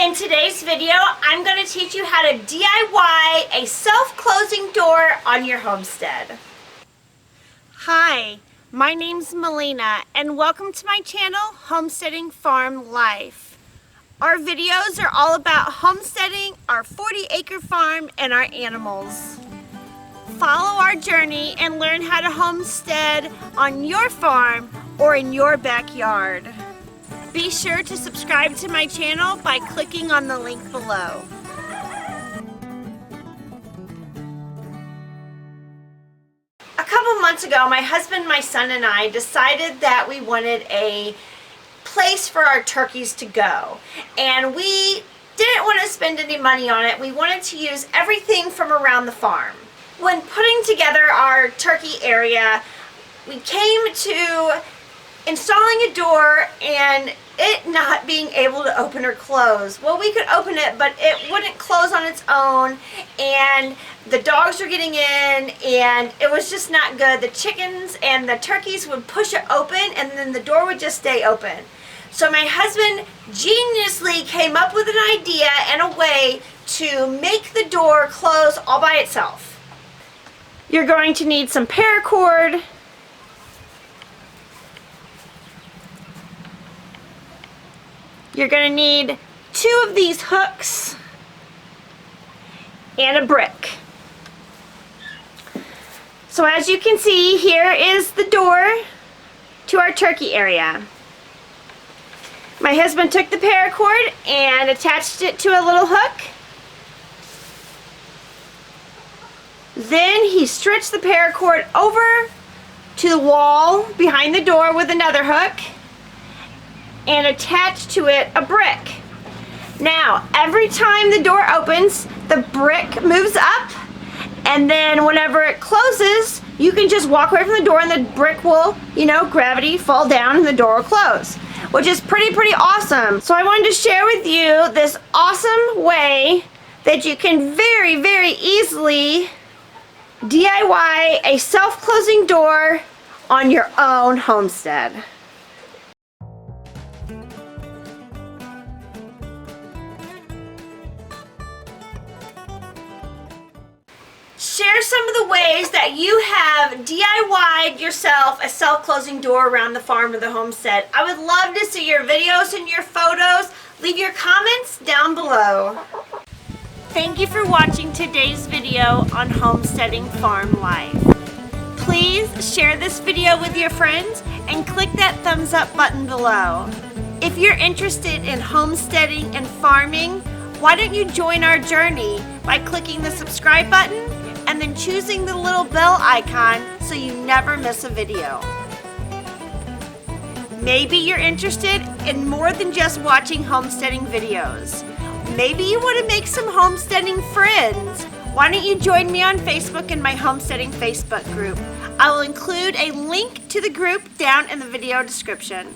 In today's video, I'm going to teach you how to DIY a self-closing door on your homestead. Hi, my name's Melina and welcome to my channel, Homesteading Farm Life. Our videos are all about homesteading, our 40-acre farm, and our animals. Follow our journey and learn how to homestead on your farm or in your backyard. Be sure to subscribe to my channel by clicking on the link below. A couple months ago, my husband, my son, and I decided that we wanted a place for our turkeys to go. And we didn't want to spend any money on it. We wanted to use everything from around the farm. When putting together our turkey area, we came to installing a door and it not being able to open or close. Well, we could open it, but it wouldn't close on its own, and the dogs were getting in, and it was just not good. The chickens and the turkeys would push it open, and then the door would just stay open. So my husband geniusly came up with an idea and a way to make the door close all by itself. You're going to need some paracord, you're going to need 2 of these hooks and a brick. So as you can see, here is the door to our turkey area. My husband took the paracord and attached it to a little hook. Then he stretched the paracord over to the wall behind the door with another hook and attach to it a brick. Now, every time the door opens, the brick moves up, and then whenever it closes, you can just walk away from the door and the brick will, gravity fall down and the door will close, which is pretty awesome. So I wanted to share with you this awesome way that you can very easily DIY a self-closing door on your own homestead. Share some of the ways that you have DIY'd yourself a self-closing door around the farm or the homestead. I would love to see your videos and your photos. Leave your comments down below. Thank you for watching today's video on Homesteading Farm Life. Please share this video with your friends and click that thumbs up button below. If you're interested in homesteading and farming, why don't you join our journey by clicking the subscribe button and then choosing the little bell icon so you never miss a video. Maybe you're interested in more than just watching homesteading videos. Maybe you want to make some homesteading friends. Why don't you join me on Facebook in my Homesteading Facebook group? I will include a link to the group down in the video description.